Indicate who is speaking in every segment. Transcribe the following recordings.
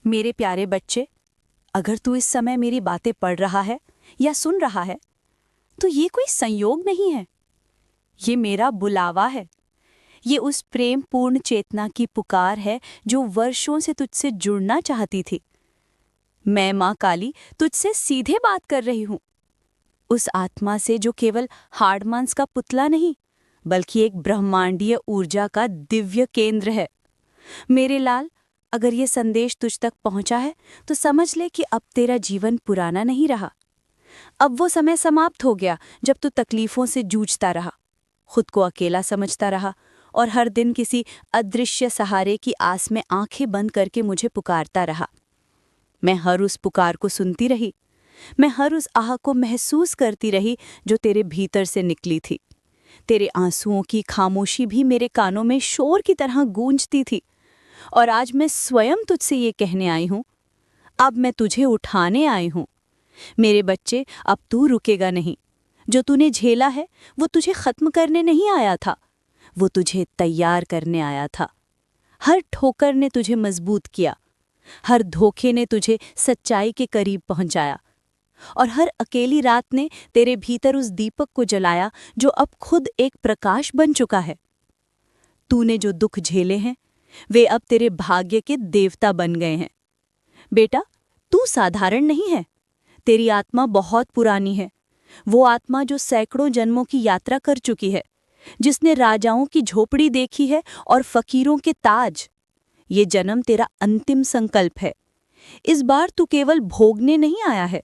Speaker 1: मेरे प्यारे बच्चे, अगर तू इस समय मेरी बातें पढ़ रहा है या सुन रहा है, तो ये कोई संयोग नहीं है। ये मेरा बुलावा है। ये उस प्रेम पूर्ण चेतना की पुकार है जो वर्षों से तुझसे जुड़ना चाहती थी। मैं माँ काली तुझसे सीधे बात कर रही हूँ। उस आत्मा से जो केवल हाड़ मांस का पुतला नहीं, बल्कि एक ब्रह्मांडीय ऊर्जा का दिव्य केंद्र है। मेरे लाल, अगर ये संदेश तुझ तक पहुंचा है तो समझ ले कि अब तेरा जीवन पुराना नहीं रहा। अब वो समय समाप्त हो गया जब तू तकलीफों से जूझता रहा, खुद को अकेला समझता रहा और हर दिन किसी अदृश्य सहारे की आस में आंखें बंद करके मुझे पुकारता रहा। मैं हर उस पुकार को सुनती रही। मैं हर उस आह को महसूस करती रही जो तेरे भीतर से निकली थी। तेरे आंसुओं की खामोशी भी मेरे कानों में शोर की तरह गूंजती थी। और आज मैं स्वयं तुझसे ये कहने आई हूँ, अब मैं तुझे उठाने आई हूँ। मेरे बच्चे, अब तू रुकेगा नहीं। जो तूने झेला है वो तुझे खत्म करने नहीं आया था, वो तुझे तैयार करने आया था। हर ठोकर ने तुझे मजबूत किया, हर धोखे ने तुझे सच्चाई के करीब पहुंचाया, और हर अकेली रात ने तेरे भीतर उस दीपक को जलाया जो अब खुद एक प्रकाश बन चुका है। तूने जो दुख झेले हैं वे अब तेरे भाग्य के देवता बन गए हैं। बेटा, तू साधारण नहीं है। तेरी आत्मा बहुत पुरानी है। वो आत्मा जो सैकड़ों जन्मों की यात्रा कर चुकी है, जिसने राजाओं की झोपड़ी देखी है और फकीरों के ताज। ये जन्म तेरा अंतिम संकल्प है। इस बार तू केवल भोगने नहीं आया है,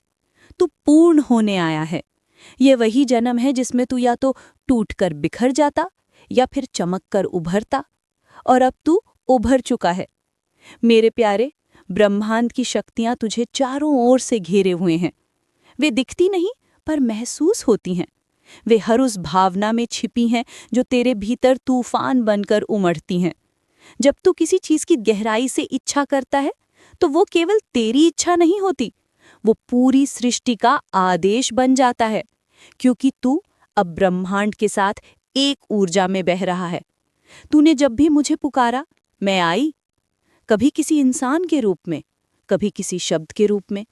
Speaker 1: तू पूर्ण होने आया है। ये वही जन्म है जिसमें तू या तो टूटकर बिखर जाता या फिर चमक कर उभरता, और अब तू उभर चुका है। मेरे प्यारे, ब्रह्मांड की शक्तियां तुझे चारों ओर से घेरे हुए हैं। वे दिखती नहीं पर महसूस होती हैं। वे हर उस भावना में छिपी हैं जो तेरे भीतर तूफान बनकर उमड़ती हैं। जब तू किसी चीज की गहराई से इच्छा करता है तो वो केवल तेरी इच्छा नहीं होती, वो पूरी सृष्टि का आदेश बन जाता है, क्योंकि तू अब ब्रह्मांड के साथ एक ऊर्जा में बह रहा है। तूने जब भी मुझे पुकारा, मैं आई। कभी किसी इंसान के रूप में, कभी किसी शब्द के रूप में,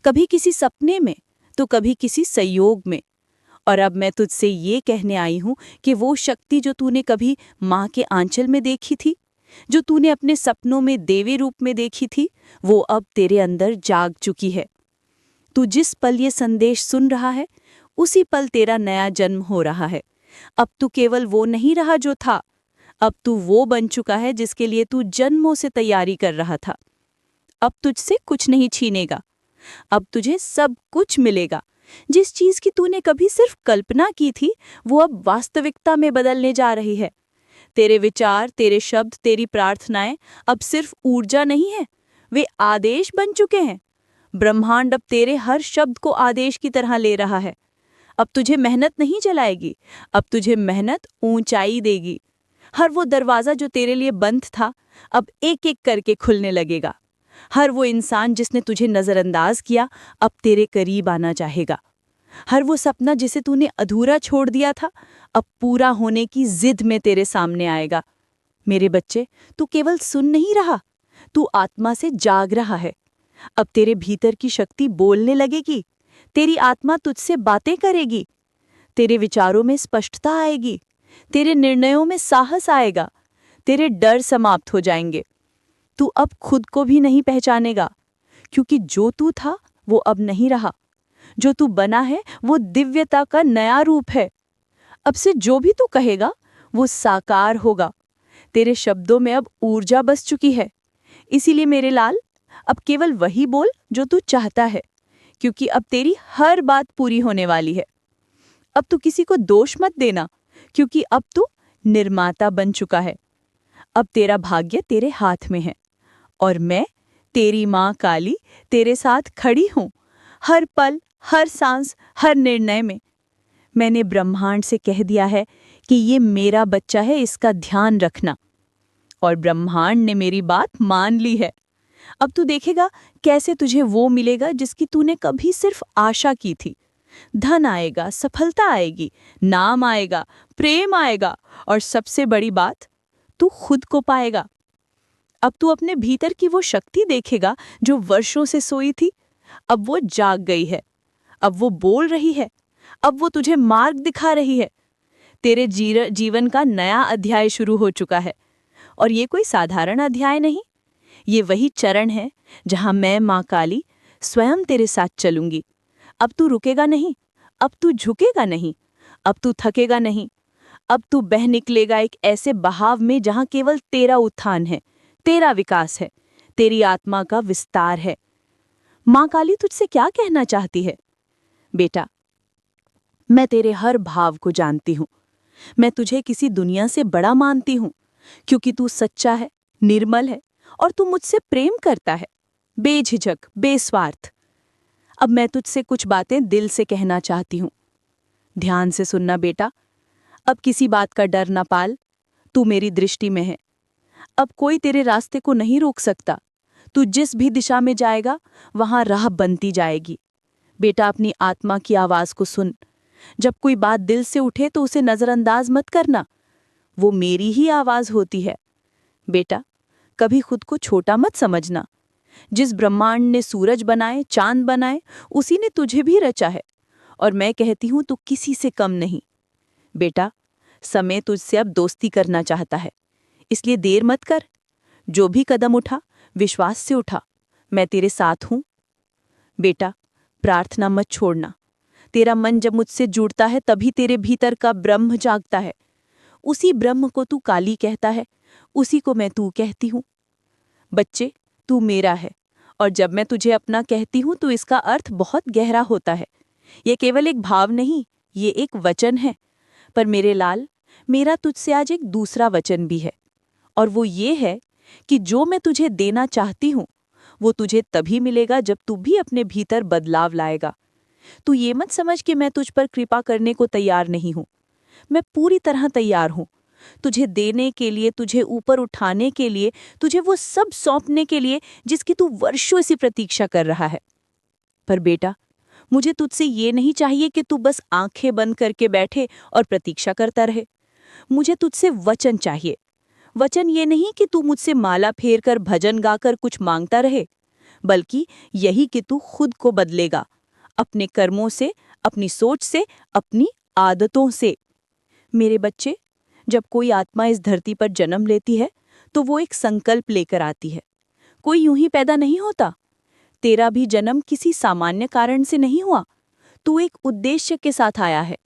Speaker 1: कभी किसी सपने में, तो कभी किसी संयोग में। और अब मैं तुझसे ये कहने आई हूं कि वो शक्ति जो तूने कभी माँ के आंचल में देखी थी, जो तूने अपने सपनों में देवी रूप में देखी थी, वो अब तेरे अंदर जाग चुकी है। तू जिस पल ये संदेश सुन रहा है, उसी पल तेरा नया जन्म हो रहा है। अब तू केवल वो नहीं रहा जो था, अब तू वो बन चुका है जिसके लिए तू जन्मों से तैयारी कर रहा था। अब तुझसे कुछ नहीं छीनेगा। अब तुझे सब कुछ मिलेगा। जिस चीज की तूने कभी सिर्फ कल्पना की थी, वो अब वास्तविकता में बदलने जा रही है। तेरे विचार, तेरे शब्द, तेरी प्रार्थनाएं अब सिर्फ ऊर्जा नहीं है, वे आदेश बन चुके हैं। ब्रह्मांड अब तेरे हर शब्द को आदेश की तरह ले रहा है। अब तुझे मेहनत नहीं जलाएगी, अब तुझे मेहनत ऊंचाई देगी। हर वो दरवाजा जो तेरे लिए बंद था, अब एक एक करके खुलने लगेगा। हर वो इंसान जिसने तुझे नजरअंदाज किया, अब तेरे करीब आना चाहेगा। हर वो सपना जिसे तूने अधूरा छोड़ दिया था, अब पूरा होने की जिद में तेरे सामने आएगा। मेरे बच्चे, तू केवल सुन नहीं रहा, तू आत्मा से जाग रहा है। अब तेरे भीतर की शक्ति बोलने लगेगी। तेरी आत्मा तुझसे बातें करेगी। तेरे विचारों में स्पष्टता आएगी। तेरे निर्णयों में साहस आएगा। तेरे डर समाप्त हो जाएंगे। तू अब खुद को भी नहीं पहचानेगा, क्योंकि जो तू था वो अब नहीं रहा। जो तू बना है वो दिव्यता का नया रूप है। अब से जो भी तू कहेगा वो साकार होगा। तेरे शब्दों में अब ऊर्जा बस चुकी है। इसीलिए मेरे लाल, अब केवल वही बोल जो तू चाहता है, क्योंकि अब तेरी हर बात पूरी होने वाली है। अब तू किसी को दोष मत देना, क्योंकि अब तू निर्माता बन चुका है। अब तेरा भाग्य तेरे हाथ में है, और मैं, तेरी माँ काली, तेरे साथ खड़ी हूँ, हर पल, हर सांस, हर निर्णय में। मैंने ब्रह्मांड से कह दिया है कि ये मेरा बच्चा है, इसका ध्यान रखना, और ब्रह्मांड ने मेरी बात मान ली है। अब तू देखेगा कैसे तुझे वो मिलेगा जिसकी तूने कभी सिर्फ आशा की थी। धन आएगा, सफलता आएगी, नाम आएगा, प्रेम आएगा, और सबसे बड़ी बात, तू खुद को पाएगा। अब तू अपने भीतर की वो शक्ति देखेगा जो वर्षों से सोई थी। अब वो जाग गई है, अब वो बोल रही है, अब वो तुझे मार्ग दिखा रही है। तेरे जीवन का नया अध्याय शुरू हो चुका है। और ये कोई साधारण अध्याय नहीं, ये वही चरण है जहां मैं माँ काली स्वयं तेरे साथ चलूंगी। अब तू रुकेगा नहीं, अब तू झुकेगा नहीं, अब तू थकेगा नहीं। अब तू बह निकलेगा एक ऐसे बहाव में जहां केवल तेरा उत्थान है, तेरा विकास है, तेरी आत्मा का विस्तार है। माँ काली तुझसे क्या कहना चाहती है? बेटा, मैं तेरे हर भाव को जानती हूं। मैं तुझे किसी दुनिया से बड़ा मानती हूं, क्योंकि तू सच्चा है, निर्मल है और तू मुझसे प्रेम करता है, बेझिझक, बेस्वार्थ। अब मैं तुझसे कुछ बातें दिल से कहना चाहती हूं। ध्यान से सुनना बेटा। अब किसी बात का डर न पाल, तू मेरी दृष्टि में है। अब कोई तेरे रास्ते को नहीं रोक सकता। तू जिस भी दिशा में जाएगा वहां राह बनती जाएगी। बेटा, अपनी आत्मा की आवाज को सुन। जब कोई बात दिल से उठे तो उसे नजरअंदाज मत करना, वो मेरी ही आवाज होती है। बेटा, कभी खुद को छोटा मत समझना। जिस ब्रह्मांड ने सूरज बनाए, चांद बनाए, उसी ने तुझे भी रचा है। और मैं कहती हूं तू किसी से कम नहीं। बेटा, समय तुझसे अब दोस्ती करना चाहता है, इसलिए देर मत कर। जो भी कदम उठा, विश्वास से उठा। मैं तेरे साथ हूं। बेटा, प्रार्थना मत छोड़ना। तेरा मन जब मुझसे जुड़ता है तभी तेरे भीतर का ब्रह्म जागता है। उसी ब्रह्म को तू काली कहता है, उसी को मैं तू कहती हूं। बच्चे, तू मेरा है, और जब मैं तुझे अपना कहती हूं तो इसका अर्थ बहुत गहरा होता है। यह केवल एक भाव नहीं, ये एक वचन है। पर मेरे लाल, मेरा तुझसे आज एक दूसरा वचन भी है, और वो ये है कि जो मैं तुझे देना चाहती हूं वो तुझे तभी मिलेगा जब तू भी अपने भीतर बदलाव लाएगा। तू ये मत समझ कि मैं तुझ पर कृपा करने को तैयार नहीं हूं। मैं पूरी तरह तैयार हूं, तुझे देने के लिए, तुझे ऊपर उठाने के लिए, तुझे वो सब सौंपने के लिए जिसकी तू वर्षों से प्रतीक्षा कर रहा है। पर बेटा, मुझे तुझसे ये नहीं चाहिए कि तू बस आंखें बंद करके बैठे और प्रतीक्षा करता रहे। मुझे तुझसे वचन चाहिए। वचन ये नहीं कि तू मुझसे माला फेर कर, भजन गाकर कुछ मांगता रहे, बल्कि यही कि तू खुद को बदलेगा, अपने कर्मों से, अपनी सोच से, अपनी आदतों से। मेरे बच्चे, जब कोई आत्मा इस धरती पर जन्म लेती है तो वो एक संकल्प लेकर आती है। कोई यूं ही पैदा नहीं होता। तेरा भी जन्म किसी सामान्य कारण से नहीं हुआ। तू एक उद्देश्य के साथ आया है,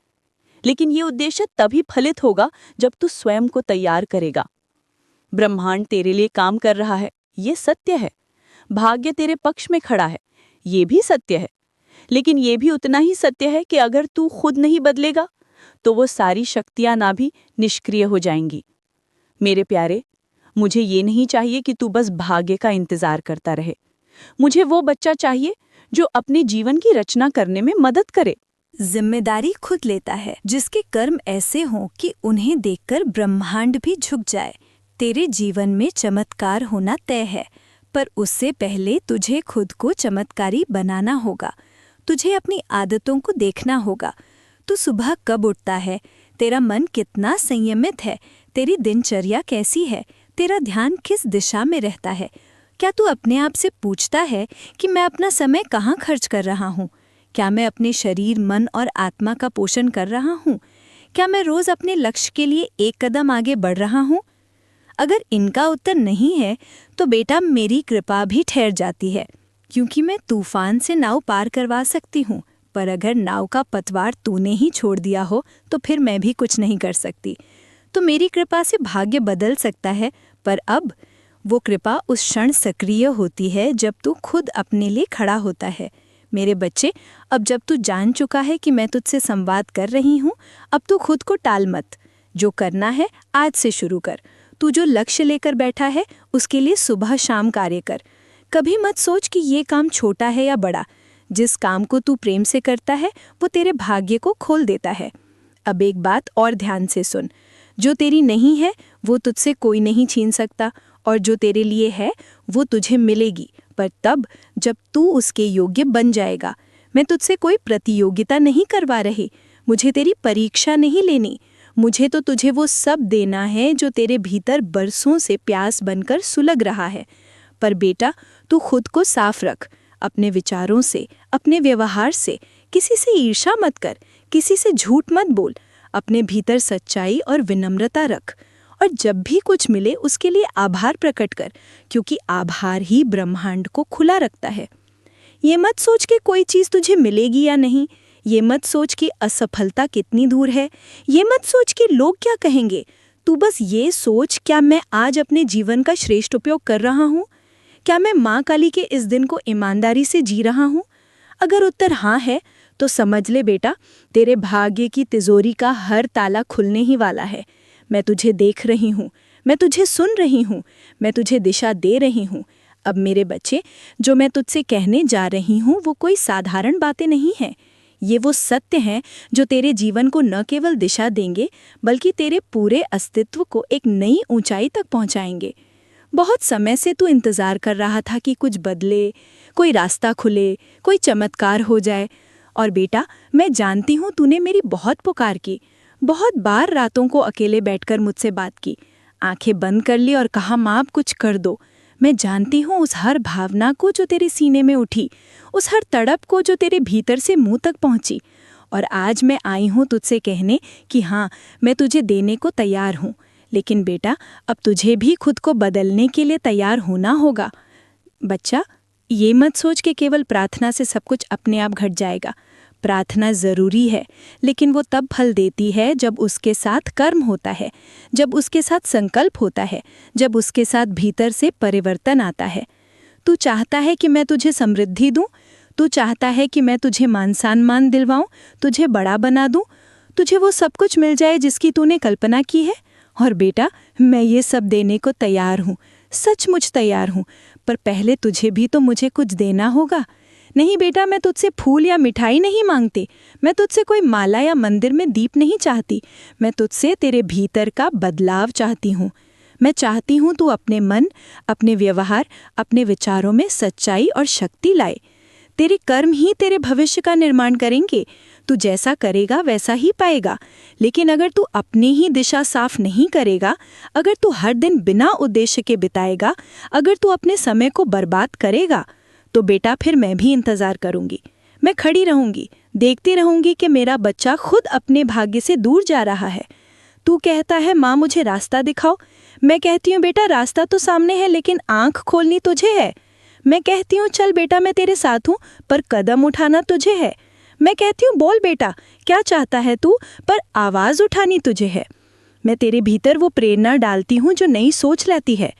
Speaker 1: लेकिन ये उद्देश्य तभी फलित होगा जब तू स्वयं को तैयार करेगा। ब्रह्मांड तेरे लिए काम कर रहा है, ये सत्य है। भाग्य तेरे पक्ष में खड़ा है, ये भी सत्य है। लेकिन ये भी उतना ही सत्य है कि अगर तू खुद नहीं बदलेगा तो वो सारी शक्तियां ना भी निष्क्रिय हो जाएंगी। मेरे प्यारे, मुझे ये नहीं चाहिए कि तू बस भाग्य का इंतजार करता रहे। मुझे वो बच्चा चाहिए जो अपने जीवन की रचना करने में मदद करे,
Speaker 2: जिम्मेदारी खुद लेता है, जिसके कर्म ऐसे हों कि उन्हें देखकर ब्रह्मांड भी झुक जाए। तेरे जीवन में चमत्कार होना तय है, पर उससे पहले तुझे खुद को चमत्कारी बनाना होगा। तुझे अपनी आदतों को देखना होगा। तू सुबह कब उठता है, तेरा मन कितना संयमित है, तेरी दिनचर्या कैसी है, तेरा ध्यान किस दिशा में रहता है। क्या तू अपने आप से पूछता है कि मैं अपना समय कहाँ खर्च कर रहा हूँ? क्या मैं अपने शरीर, मन और आत्मा का पोषण कर रहा हूँ? क्या मैं रोज अपने लक्ष्य के लिए एक कदम आगे बढ़ रहा हूँ? अगर इनका उत्तर नहीं है तो बेटा, मेरी कृपा भी ठहर जाती है, क्योंकि मैं तूफान से नाव पार करवा सकती हूँ। पर अगर नाव का पतवार तूने ही छोड़ दिया हो तो फिर मैं भी कुछ नहीं कर सकती। तो मेरी कृपा से भाग्य बदल सकता है, पर अब वो कृपा उस क्षण सक्रिय होती है जब तू खुद अपने लिए खड़ा होता है। मेरे बच्चे, अब जब तू जान चुका है कि मैं तुझसे संवाद कर रही हूँ, अब तू खुद को टाल मत। जो करना है आज से शुरू कर। तू जो लक्ष्य लेकर बैठा है उसके लिए सुबह शाम कार्य कर। कभी मत सोच कि ये काम छोटा है या बड़ा। जिस काम को तू प्रेम से करता है वो तेरे भाग्य को खोल देता है। अब एक बात और ध्यान से सुन। जो तेरी नहीं है वो तुझसे कोई नहीं छीन सकता, और जो तेरे लिए है वो तुझे मिलेगी, पर तब जब तू उसके योग्य बन जाएगा। मैं तुझसे कोई प्रतियोगिता नहीं करवा रही। मुझे तेरी परीक्षा नहीं लेनी। मुझे तो तुझे वो सब देना है जो तेरे भीतर बरसों से प्यास बनकर सुलग रहा है। पर बेटा, तू खुद को साफ रख, अपने विचारों से, अपने व्यवहार से। किसी से ईर्ष्या मत कर, किसी से झूठ मत बोल। अपने भीतर सच्चाई और विनम्रता रख, और जब भी कुछ मिले उसके लिए आभार प्रकट कर, क्योंकि आभार ही ब्रह्मांड को खुला रखता है। ये मत सोच के कोई चीज़ तुझे मिलेगी या नहीं, ये मत सोच कि असफलता कितनी दूर है, ये मत सोच कि लोग क्या कहेंगे। तू बस ये सोच, क्या मैं आज अपने जीवन का श्रेष्ठ उपयोग कर रहा हूँ? क्या मैं माँ काली के इस दिन को ईमानदारी से जी रहा हूँ? अगर उत्तर हाँ है तो समझ ले बेटा, तेरे भाग्य की तिजोरी का हर ताला खुलने ही वाला है। मैं तुझे देख रही हूँ, मैं तुझे सुन रही हूँ, मैं तुझे दिशा दे रही हूँ। अब मेरे बच्चे, जो मैं तुझसे कहने जा रही हूँ वो कोई साधारण बातें नहीं हैं। ये वो सत्य हैं जो तेरे जीवन को न केवल दिशा देंगे, बल्कि तेरे पूरे अस्तित्व को एक नई ऊंचाई तक पहुंचाएंगे। बहुत समय से तू इंतज़ार कर रहा था कि कुछ बदले, कोई रास्ता खुले, कोई चमत्कार हो जाए। और बेटा, मैं जानती हूँ तूने मेरी बहुत पुकार की, बहुत बार रातों को अकेले बैठकर मुझसे बात की, आंखें बंद कर ली और कहा माँ अब कुछ कर दो। मैं जानती हूँ उस हर भावना को जो तेरे सीने में उठी, उस हर तड़प को जो तेरे भीतर से मुंह तक पहुँची। और आज मैं आई हूँ तुझसे कहने कि हाँ, मैं तुझे देने को तैयार हूँ। लेकिन बेटा, अब तुझे भी खुद को बदलने के लिए तैयार होना होगा। बच्चा, ये मत सोच कि केवल प्रार्थना से सब कुछ अपने आप घट जाएगा। प्रार्थना ज़रूरी है, लेकिन वो तब फल देती है जब उसके साथ कर्म होता है, जब उसके साथ संकल्प होता है, जब उसके साथ भीतर से परिवर्तन आता है। तू चाहता है कि मैं तुझे समृद्धि दूं, तू चाहता है कि मैं तुझे मान सम्मान दिलवाऊं, तुझे बड़ा बना दूं, तुझे वो सब कुछ मिल जाए जिसकी तूने कल्पना की है। और बेटा, मैं ये सब देने को तैयार हूँ, सचमुच तैयार हूँ। पर पहले तुझे भी तो मुझे कुछ देना होगा। नहीं बेटा, मैं तुझसे फूल या मिठाई नहीं मांगती, मैं तुझसे कोई माला या मंदिर में दीप नहीं चाहती। मैं तुझसे तेरे भीतर का बदलाव चाहती हूँ। मैं चाहती हूँ तू अपने मन, अपने व्यवहार, अपने विचारों में सच्चाई और शक्ति लाए। तेरे कर्म ही तेरे भविष्य का निर्माण करेंगे। तू जैसा करेगा वैसा ही पाएगा। लेकिन अगर तू अपनी ही दिशा साफ नहीं करेगा, अगर तू हर दिन बिना उद्देश्य के बिताएगा, अगर तू अपने समय को बर्बाद करेगा, तो बेटा फिर मैं भी इंतज़ार करूंगी। मैं खड़ी रहूंगी, देखती रहूंगी कि मेरा बच्चा खुद अपने भाग्य से दूर जा रहा है। तू कहता है माँ मुझे रास्ता दिखाओ। मैं कहती हूँ बेटा रास्ता तो सामने है, लेकिन आंख खोलनी तुझे है। मैं कहती हूँ चल बेटा मैं तेरे साथ हूँ, पर कदम उठाना तुझे है। मैं कहती हूँ बोल बेटा क्या चाहता है तू, पर आवाज़ उठानी तुझे है। मैं तेरे भीतर वो प्रेरणा डालती हूँ जो नई सोच लाती है।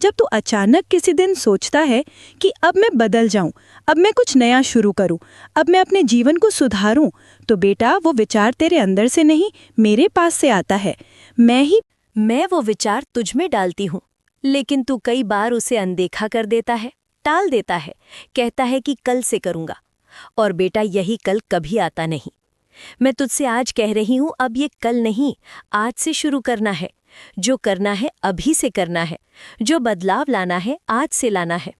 Speaker 2: जब तू अचानक किसी दिन सोचता है कि अब मैं बदल जाऊं, अब मैं कुछ नया शुरू करूं, अब मैं अपने जीवन को सुधारूं, तो बेटा वो विचार तेरे अंदर से नहीं, मेरे पास से आता है। मैं वो विचार तुझ में डालती हूँ, लेकिन तू कई बार उसे अनदेखा कर देता है, टाल देता है, कहता है कि कल से करूँगा। और बेटा यही कल कभी आता नहीं। मैं तुझसे आज कह रही हूँ, अब ये कल नहीं, आज से शुरू करना है। जो करना है अभी से करना है, जो बदलाव लाना है आज से लाना है।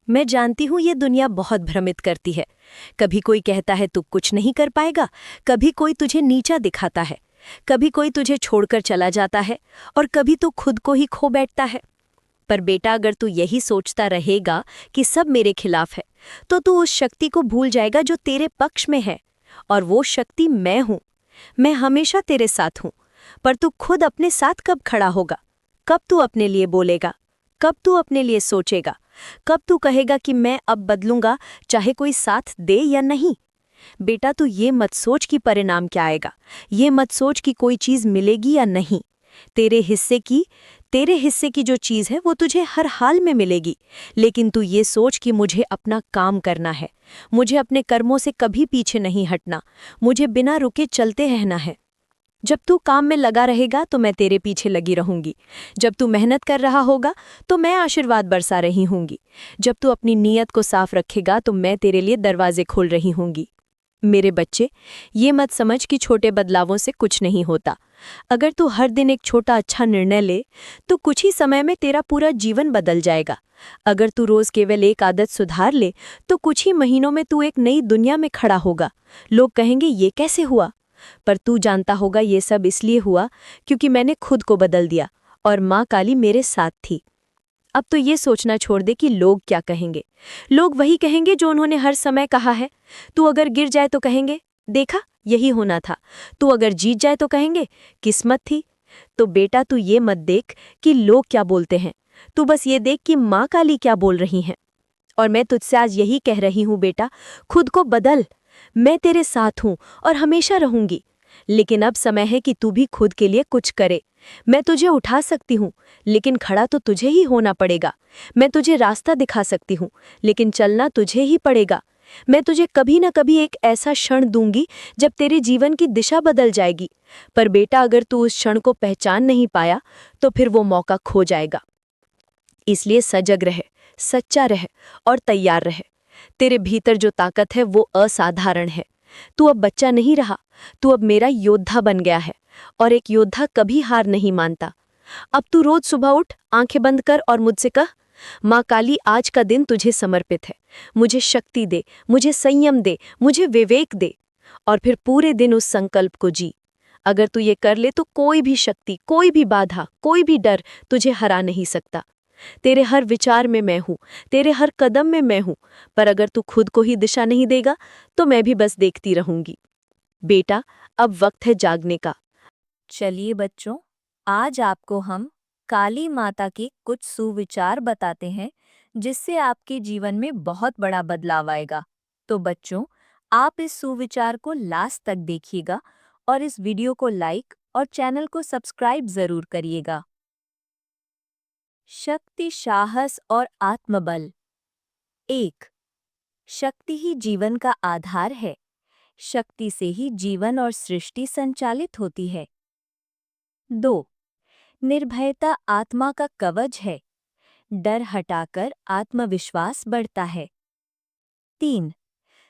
Speaker 2: मैं जानती हूँ ये दुनिया बहुत भ्रमित करती है। कभी कोई कहता है तू कुछ नहीं कर पाएगा, कभी कोई तुझे नीचा दिखाता है, कभी कोई तुझे छोड़कर चला जाता है, और कभी तू खुद को ही खो बैठता है। पर बेटा अगर तू यही सोचता रहेगा कि सब मेरे खिलाफ है, तो तू उस शक्ति को भूल जाएगा जो तेरे पक्ष में है। और वो शक्ति मैं हूँ। मैं हमेशा तेरे साथ हूँ। पर तू खुद अपने साथ कब खड़ा होगा? कब तू अपने लिए बोलेगा? कब तू अपने लिए सोचेगा? कब तू कहेगा कि मैं अब बदलूंगा, चाहे कोई साथ दे या नहीं? बेटा तू ये मत सोच कि परिणाम क्या आएगा, ये मत सोच कि कोई चीज़ मिलेगी या नहीं। तेरे हिस्से की जो चीज़ है वो तुझे हर हाल में मिलेगी। लेकिन तू ये सोच कि मुझे अपना काम करना है, मुझे अपने कर्मों से कभी पीछे नहीं हटना, मुझे बिना रुके चलते रहना है। जब तू काम में लगा रहेगा तो मैं तेरे पीछे लगी रहूंगी। जब तू मेहनत कर रहा होगा तो मैं आशीर्वाद बरसा रही होंगी। जब तू अपनी नीयत को साफ रखेगा तो मैं तेरे लिए दरवाजे खोल रही होंगी। मेरे बच्चे, ये मत समझ कि छोटे बदलावों से कुछ नहीं होता। अगर तू हर दिन एक छोटा अच्छा निर्णय ले तो कुछ ही समय में तेरा पूरा जीवन बदल जाएगा। अगर तू रोज केवल एक आदत सुधार ले तो कुछ ही महीनों में तू एक नई दुनिया में खड़ा होगा। लोग कहेंगे ये कैसे हुआ,
Speaker 3: पर तू जानता होगा ये सब इसलिए हुआ क्योंकि मैंने खुद को बदल दिया और माँ काली मेरे साथ थी। अब तो ये सोचना छोड़ दे कि लोग क्या कहेंगे। लोग वही कहेंगे जो उन्होंने हर समय कहा है। तू अगर गिर जाए तो कहेंगे देखा यही होना था। तू अगर जीत जाए तो कहेंगे किस्मत थी। तो बेटा तू ये मत देख कि लोग क्या बोलते हैं, तू बस ये देख कि माँ काली क्या बोल रही हैं। और मैं तुझसे आज यही कह रही हूँ बेटा, खुद को बदल। मैं तेरे साथ हूँ और हमेशा रहूंगी। लेकिन अब समय है कि तू भी खुद के लिए कुछ करे। मैं तुझे उठा सकती हूँ, लेकिन खड़ा तो तुझे ही होना पड़ेगा। मैं तुझे रास्ता दिखा सकती हूँ, लेकिन चलना तुझे ही पड़ेगा। मैं तुझे कभी न कभी एक ऐसा क्षण दूंगी जब तेरे जीवन की दिशा बदल जाएगी। पर बेटा अगर तू उस क्षण को पहचान नहीं पाया तो फिर वो मौका खो जाएगा। इसलिए सजग रहे, सच्चा रहे और तैयार रहे। तेरे भीतर जो ताकत है वो असाधारण है। तू अब बच्चा नहीं रहा, तू अब मेरा योद्धा बन गया है। और एक योद्धा कभी हार नहीं मानता। अब तू रोज सुबह उठ, आंखें बंद कर और मुझसे कह, माँ काली आज का दिन तुझे समर्पित है। मुझे शक्ति दे, मुझे संयम दे, मुझे विवेक दे। और फिर पूरे दिन उस संकल्प को जी। अगर तू ये कर ले तो कोई भी शक्ति, कोई भी बाधा, कोई भी डर तुझे हरा नहीं सकता। तेरे हर विचार में मैं हूँ, तेरे हर कदम में मैं हूँ। पर अगर तू खुद को ही दिशा नहीं देगा तो मैं भी बस देखती रहूंगी। बेटा अब वक्त है जागने का।
Speaker 2: चलिए बच्चों, आज आपको हम काली माता के कुछ सुविचार बताते हैं जिससे आपके जीवन में बहुत बड़ा बदलाव आएगा। तो बच्चों, आप इस सुविचार को लास्ट तक देखिएगा और इस वीडियो को लाइक और चैनल को सब्सक्राइब जरूर करिएगा। शक्ति, साहस और आत्मबल। 1. शक्ति ही जीवन का आधार है। शक्ति से ही जीवन और सृष्टि संचालित होती है। 2. निर्भयता आत्मा का कवच है। डर हटाकर आत्मविश्वास बढ़ता है। 3.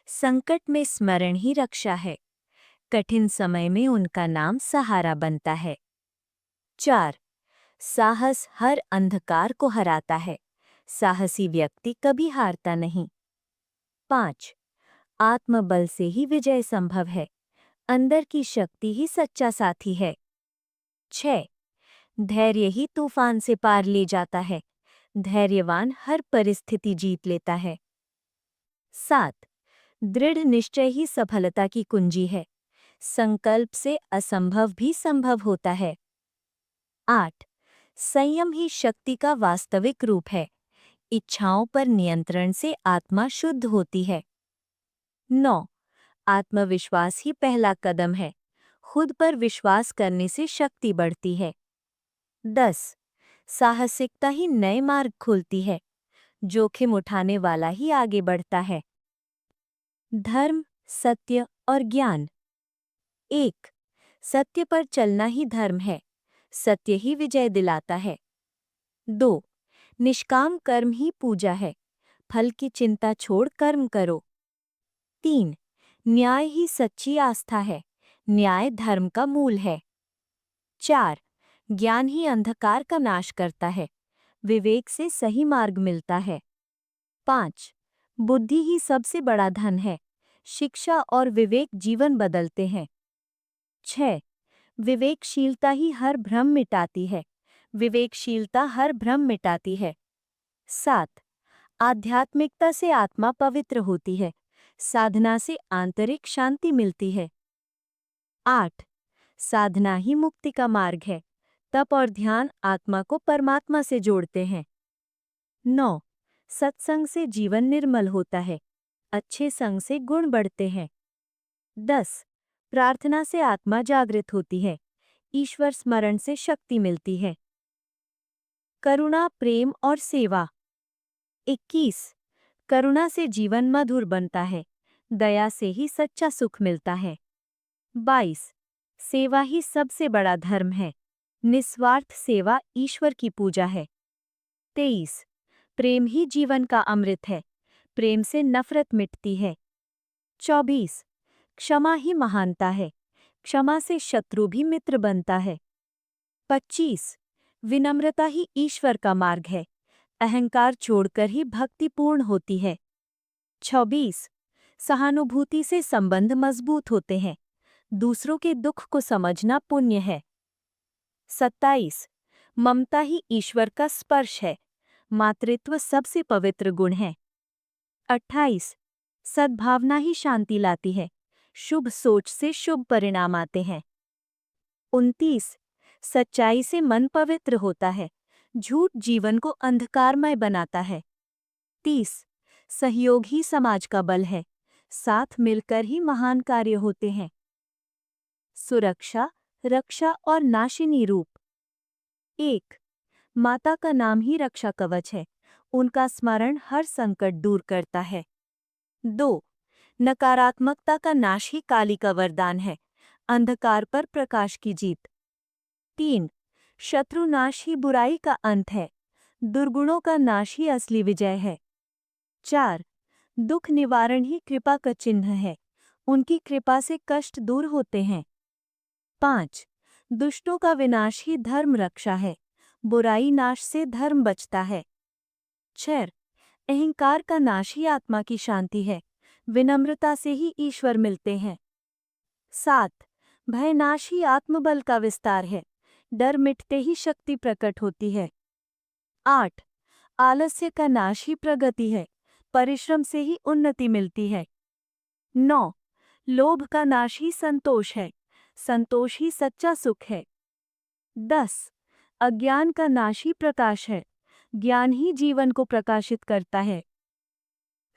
Speaker 2: संकट में स्मरण ही रक्षा है। कठिन समय में उनका नाम सहारा बनता है। 4. साहस हर अंधकार को हराता है। साहसी व्यक्ति कभी हारता नहीं। 5. आत्मबल से ही विजय संभव है। अंदर की शक्ति ही सच्चा साथी है। 6. धैर्य ही तूफान से पार ले जाता है। धैर्यवान हर परिस्थिति जीत लेता है। 7. दृढ़ निश्चय ही सफलता की कुंजी है। संकल्प से असंभव भी संभव होता है। 8. संयम ही शक्ति का वास्तविक रूप है। इच्छाओं पर नियंत्रण से आत्मा शुद्ध होती है। 9. आत्मविश्वास ही पहला कदम है। खुद पर विश्वास करने से शक्ति बढ़ती है। 10. साहसिकता ही नए मार्ग खोलती है। जोखिम उठाने वाला ही आगे बढ़ता है। धर्म, सत्य और ज्ञान। 1. सत्य पर चलना ही धर्म है। सत्य ही विजय दिलाता है। 2. निष्काम कर्म ही पूजा है। फल की चिंता छोड़ कर्म करो। 3. न्याय ही सच्ची आस्था है। न्याय धर्म का मूल है। 4. ज्ञान ही अंधकार का नाश करता है। विवेक से सही मार्ग मिलता है। 5. बुद्धि ही सबसे बड़ा धन है। शिक्षा और विवेक जीवन बदलते हैं। 6. विवेकशीलता ही हर भ्रम मिटाती है। विवेकशीलता हर भ्रम मिटाती है। 7. आध्यात्मिकता से आत्मा पवित्र होती है। साधना से आंतरिक शांति मिलती है। 8. साधना ही मुक्ति का मार्ग है। तप और ध्यान आत्मा को परमात्मा से जोड़ते हैं। 9. सत्संग से जीवन निर्मल होता है। अच्छे संग से गुण बढ़ते हैं। 10. प्रार्थना से आत्मा जागृत होती है। ईश्वर स्मरण से शक्ति मिलती है। करुणा, प्रेम और सेवा। 21. करुणा से जीवन मधुर बनता है। दया से ही सच्चा सुख मिलता है। 22. सेवा ही सबसे बड़ा धर्म है। निस्वार्थ सेवा ईश्वर की पूजा है। 23. प्रेम ही जीवन का अमृत है। प्रेम से नफरत मिटती है। 24. क्षमा ही महानता है। क्षमा से शत्रु भी मित्र बनता है। 25. विनम्रता ही ईश्वर का मार्ग है। अहंकार छोड़कर ही भक्ति पूर्ण होती है। 26. सहानुभूति से संबंध मजबूत होते हैं।
Speaker 3: दूसरों के दुख को समझना पुण्य है। 27 ममता ही ईश्वर का स्पर्श है। मातृत्व सबसे पवित्र गुण है। 28 सद्भावना ही शांति लाती है। शुभ सोच से शुभ परिणाम आते हैं। 29 सच्चाई से मन पवित्र होता है। झूठ जीवन को अंधकारमय बनाता है। 30 सहयोग ही समाज का बल है। साथ मिलकर ही महान कार्य होते हैं। सुरक्षा, रक्षा और नाशिनी रूप। 1 माता का नाम ही रक्षा कवच है। उनका स्मरण हर संकट दूर करता है। 2 नकारात्मकता का नाश ही काली का वरदान है। अंधकार पर प्रकाश की जीत। 3 शत्रुनाश ही बुराई का अंत है। दुर्गुणों का नाश ही असली विजय है। 4 दुख निवारण ही कृपा का चिन्ह है। उनकी कृपा से कष्ट दूर होते हैं। 5 दुष्टों का विनाश ही धर्म रक्षा है। बुराई नाश से धर्म बचता है। 6 अहंकार का नाश ही आत्मा की शांति है। विनम्रता से ही ईश्वर मिलते हैं। 7 भय नाश ही आत्मबल का विस्तार है। डर मिटते ही शक्ति प्रकट होती है। 8 आलस्य का नाश ही प्रगति है। परिश्रम से ही उन्नति मिलती है। 9 लोभ का नाश ही संतोष है। संतोष ही सच्चा सुख है। 10 अज्ञान का नाश ही प्रकाश है। ज्ञान ही जीवन को प्रकाशित करता है।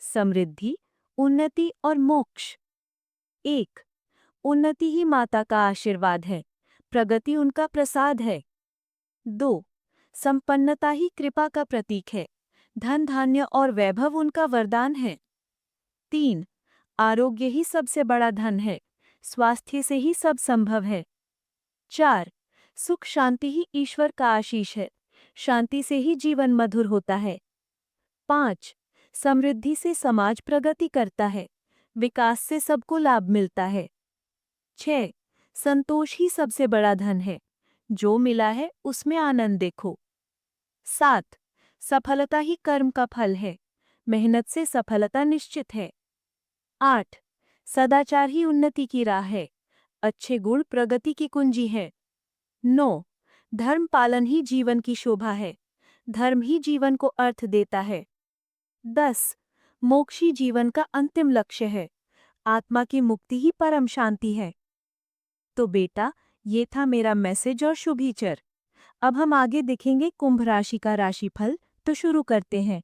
Speaker 3: समृद्धि, उन्नति और मोक्ष। 1 उन्नति ही माता का आशीर्वाद है। प्रगति उनका प्रसाद है। 2 संपन्नता ही कृपा का प्रतीक है। धन धान्य और वैभव उनका वरदान है। 3 आरोग्य ही सबसे बड़ा धन है। स्वास्थ्य से ही सब संभव है। 4 सुख शांति ही ईश्वर का आशीष है। शांति से ही जीवन मधुर होता है। 5 समृद्धि से समाज प्रगति करता है। विकास से सबको लाभ मिलता है। 6 संतोष ही सबसे बड़ा धन है। जो मिला है उसमें आनंद देखो। 7 सफलता ही कर्म का फल है। मेहनत से सफलता निश्चित है। 8 सदाचार ही उन्नति की राह है। अच्छे गुण प्रगति की कुंजी है। 9 धर्म पालन ही जीवन की शोभा है। धर्म ही जीवन को अर्थ देता है। 10 मोक्ष ही जीवन का अंतिम लक्ष्य है। आत्मा की मुक्ति ही परम शांति है। तो बेटा, ये था मेरा मैसेज और शुभीचर। अब हम आगे देखेंगे कुंभ राशि का राशिफल। तो शुरू करते हैं।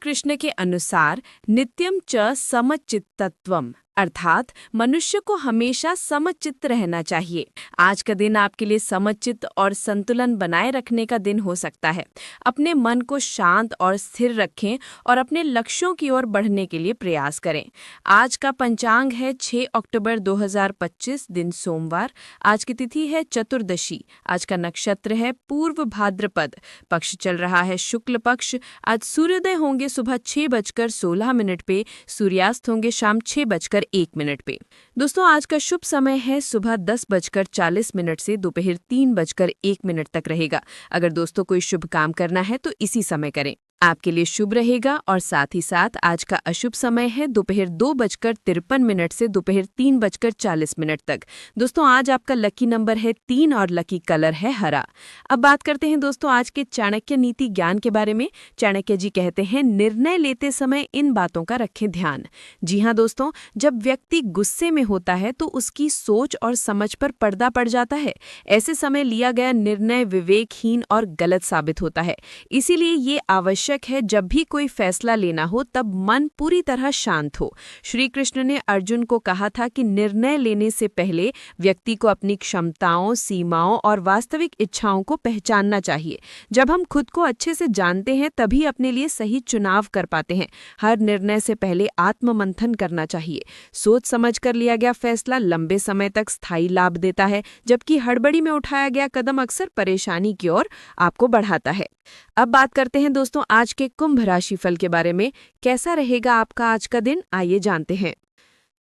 Speaker 1: कृष्ण के अनुसार नित्यम च समचित्तत्वम, अर्थात मनुष्य को हमेशा समचित्त रहना चाहिए। आज का दिन आपके लिए समचित्त और संतुलन बनाए रखने का दिन हो सकता है। अपने मन को शांत और स्थिर रखें और अपने लक्ष्यों की ओर बढ़ने के लिए प्रयास करें। आज का पंचांग है 6 अक्टूबर 2025, दिन सोमवार। आज की तिथि है चतुर्दशी। आज का नक्षत्र है पूर्व भाद्रपद। पक्ष चल रहा है शुक्ल पक्ष। आज सूर्योदय होंगे सुबह 6:16 पे, सूर्यास्त होंगे शाम 6:01 पे। दोस्तों, आज का शुभ समय है सुबह 10:40 से दोपहर 3:01 तक रहेगा। अगर दोस्तों कोई शुभ काम करना है तो इसी समय करें, आपके लिए शुभ रहेगा। और साथ ही साथ आज का अशुभ समय है दोपहर 2:53 से दोपहर 3:40 तक। दोस्तों, आज आपका लकी नंबर है 3 और लकी कलर है हरा। अब बात करते हैं दोस्तों आज के चाणक्य नीति ज्ञान के बारे में। चाणक्य जी कहते हैं, निर्णय लेते समय इन बातों का रखें ध्यान। जी हाँ दोस्तों, जब व्यक्ति गुस्से में होता है तो उसकी सोच और समझ पर पर्दा पड़ जाता है। ऐसे समय लिया गया निर्णय विवेकहीन और गलत साबित होता है। इसीलिए ये आवश्यक है जब भी कोई फैसला लेना हो तब मन पूरी तरह शांत हो। श्री कृष्ण ने अर्जुन को कहा था कि निर्णय लेने से पहले व्यक्ति को अपनी क्षमताओं, सीमाओं और वास्तविक इच्छाओं को पहचानना चाहिए। जब हम खुद को अच्छे से जानते हैं तभी अपने लिए सही चुनाव कर पाते हैं। हर निर्णय से पहले आत्ममंथन करना चाहिए। सोच समझ कर लिया गया फैसला लंबे समय तक स्थायी लाभ देता है, जबकि हड़बड़ी में उठाया गया कदम अक्सर परेशानी की ओर आपको बढ़ाता है। अब बात करते हैं दोस्तों आज के कुंभ राशिफल के बारे में। कैसा रहेगा आपका आज का दिन, आइए जानते हैं।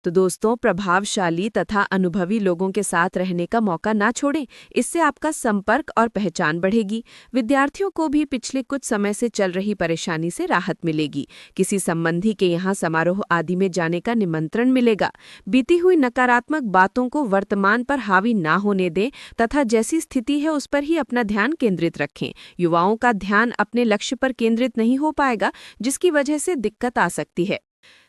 Speaker 3: तो दोस्तों, प्रभावशाली तथा अनुभवी लोगों के साथ रहने का मौका ना छोड़ें। इससे आपका संपर्क और पहचान बढ़ेगी। विद्यार्थियों को भी पिछले कुछ समय से चल रही परेशानी से राहत मिलेगी। किसी संबंधी के यहाँ समारोह आदि में जाने का निमंत्रण मिलेगा। बीती हुई नकारात्मक बातों को वर्तमान पर हावी ना होने दें तथा जैसी स्थिति है उस पर ही अपना ध्यान केंद्रित रखें। युवाओं का ध्यान अपने लक्ष्य पर केंद्रित नहीं हो पाएगा, जिसकी वजह से दिक्कत आ सकती है।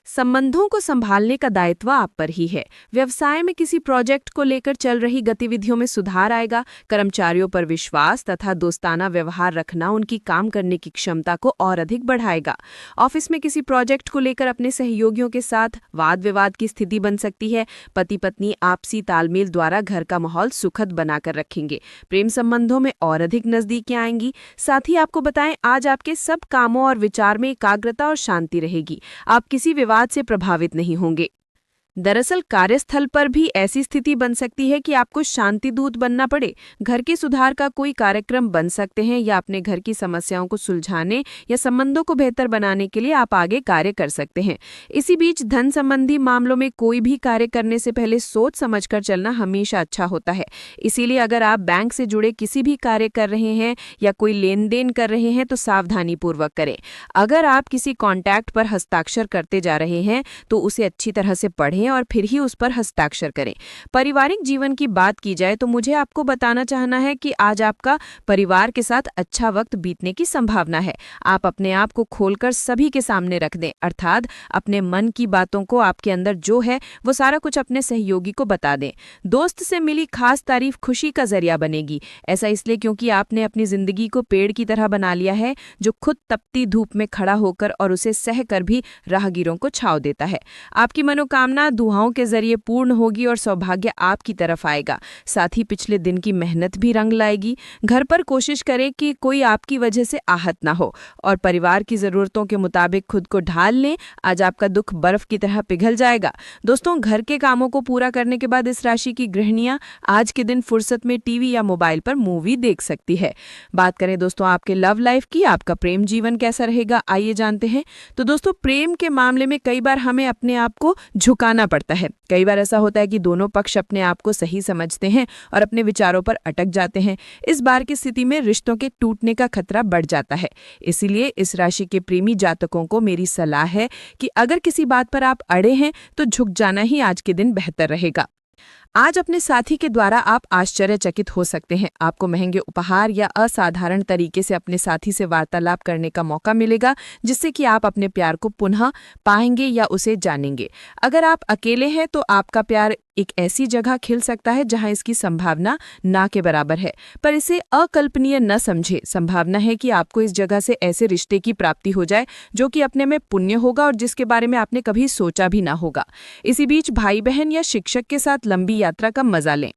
Speaker 3: संबंधों को संभालने का दायित्व आप पर ही है। व्यवसाय में किसी प्रोजेक्ट को लेकर चल रही गतिविधियों में सुधार आएगा। कर्मचारियों पर विश्वास तथा दोस्ताना व्यवहार रखना उनकी काम करने की क्षमता को और अधिक बढ़ाएगा। ऑफिस में किसी प्रोजेक्ट को लेकर अपने सहयोगियों के साथ वाद विवाद की स्थिति बन सकती है। पति पत्नी आपसी तालमेल द्वारा घर का माहौल सुखद बनाकर रखेंगे। प्रेम संबंधों में और अधिक नजदीकियां आएंगी। साथ ही आपको बताएं, आज आपके सब कामों और विचार में एकाग्रता और शांति रहेगी। आप किसी विवाद से प्रभावित नहीं होंगे। दरअसल कार्यस्थल पर भी ऐसी स्थिति बन सकती है कि आपको शांति दूत बनना पड़े। घर के सुधार का कोई कार्यक्रम बन सकते हैं या अपने घर की समस्याओं को सुलझाने या संबंधों को बेहतर बनाने के लिए आप आगे कार्य कर सकते हैं। इसी बीच धन संबंधी मामलों में कोई भी कार्य करने से पहले सोच समझकर चलना हमेशा अच्छा होता है। इसीलिए अगर आप बैंक से जुड़े किसी भी कार्य कर रहे हैं या कोई लेन देन कर रहे हैं तो सावधानी पूर्वक करें। अगर आप किसी कॉन्ट्रैक्ट पर हस्ताक्षर करते जा रहे हैं तो उसे अच्छी तरह से पढ़ें और फिर ही उस पर हस्ताक्षर करें। पारिवारिक जीवन की बात की जाए तो मुझे आपको बताना चाहना है कि आज आपका परिवार के साथ अच्छा वक्त बीतने की संभावना है। आप अपने आप को खोलकर सभी के सामने रख दें, अर्थात अपने मन की बातों को, आपके अंदर जो है वो सारा कुछ अपने सहयोगी को बता दें। दोस्त से मिली खास तारीफ खुशी का जरिया बनेगी। ऐसा इसलिए क्योंकि आपने अपनी जिंदगी को पेड़ की तरह बना लिया है जो खुद तपती धूप में खड़ा होकर और उसे सह कर भी राहगीरों को छांव देता है। आपकी मनोकामना दुआओं के जरिए पूर्ण होगी और सौभाग्य आपकी तरफ आएगा। साथ ही पिछले दिन की मेहनत भी रंग लाएगी। घर पर कोशिश करें कि कोई आपकी वजह से आहत ना हो और परिवार की जरूरतों के मुताबिक खुद को ढाल लें। आज आपका दुख बर्फ की तरह पिघल जाएगा। दोस्तों, घर के कामों को पूरा करने के बाद इस राशि की गृहिणियां आज के दिन फुर्सत में टीवी या मोबाइल पर मूवी देख सकती है। बात करें दोस्तों आपके लव लाइफ की, आपका प्रेम जीवन कैसा रहेगा, आइए जानते हैं। तो दोस्तों, प्रेम के मामले में कई बार हमें अपने आप को झुकाना पड़ता है। कई बार ऐसा होता है कि दोनों पक्ष अपने आप को सही समझते हैं और अपने विचारों पर अटक जाते हैं। इस बार की स्थिति में रिश्तों के टूटने का खतरा बढ़ जाता है। इसीलिए इस राशि के प्रेमी जातकों को मेरी सलाह है कि अगर किसी बात पर आप अड़े हैं तो झुक जाना ही आज के दिन बेहतर रहेगा। आज अपने साथी के द्वारा आप आश्चर्यचकित हो सकते हैं। आपको महंगे उपहार या असाधारण तरीके से अपने साथी से वार्तालाप करने का मौका मिलेगा, जिससे कि आप अपने प्यार को पुनः पाएंगे या उसे जानेंगे। अगर आप अकेले हैं तो आपका प्यार एक ऐसी जगह खिल सकता है जहां इसकी संभावना ना के बराबर है, पर इसे अकल्पनीय न समझे। संभावना है कि आपको इस जगह से ऐसे रिश्ते की प्राप्ति हो जाए जो कि अपने में पुण्य होगा और जिसके बारे में आपने कभी सोचा भी ना होगा। इसी बीच भाई बहन या शिक्षक के साथ लंबी यात्रा का मजा लें।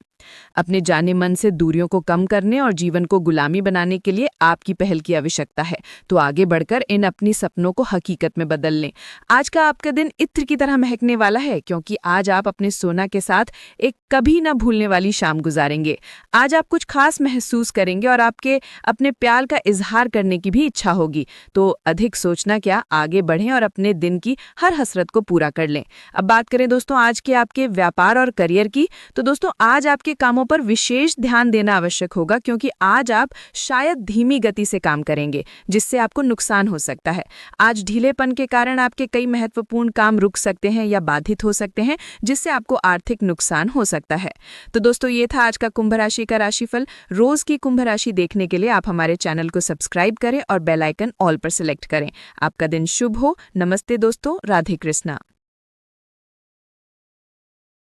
Speaker 3: अपने जाने मन से दूरियों को कम करने और जीवन को गुलामी बनाने के लिए आपकी पहल की आवश्यकता है, तो आगे बढ़कर इन अपनी सपनों को हकीकत में बदल लें। आज का आपका दिन इत्र की तरह महकने वाला है, क्योंकि आज आप अपने सोना के साथ एक कभी न भूलने वाली शाम गुजारेंगे। आज आप कुछ खास महसूस करेंगे और आपके अपने प्यार का इजहार करने की भी इच्छा होगी। तो अधिक सोचना क्या, आगे बढ़ें और अपने दिन की हर हसरत को पूरा कर लें। अब बात करें दोस्तों आज के आपके व्यापार और करियर की, तो दोस्तों आज आपके कामों पर विशेष ध्यान देना आवश्यक होगा, क्योंकि आज आप शायद धीमी गति से काम करेंगे जिससे आपको नुकसान हो सकता है। आज ढीलेपन के कारण आपके कई महत्वपूर्ण काम रुक सकते हैं या बाधित हो सकते हैं, जिससे आपको आर्थिक नुकसान हो सकता है। तो दोस्तों ये था आज का कुंभ राशि का राशिफल। रोज की कुंभ राशि देखने के लिए आप हमारे चैनल को सब्सक्राइब करें और बेल आइकन ऑल पर सिलेक्ट करें। आपका दिन शुभ हो। नमस्ते दोस्तों, राधे कृष्णा।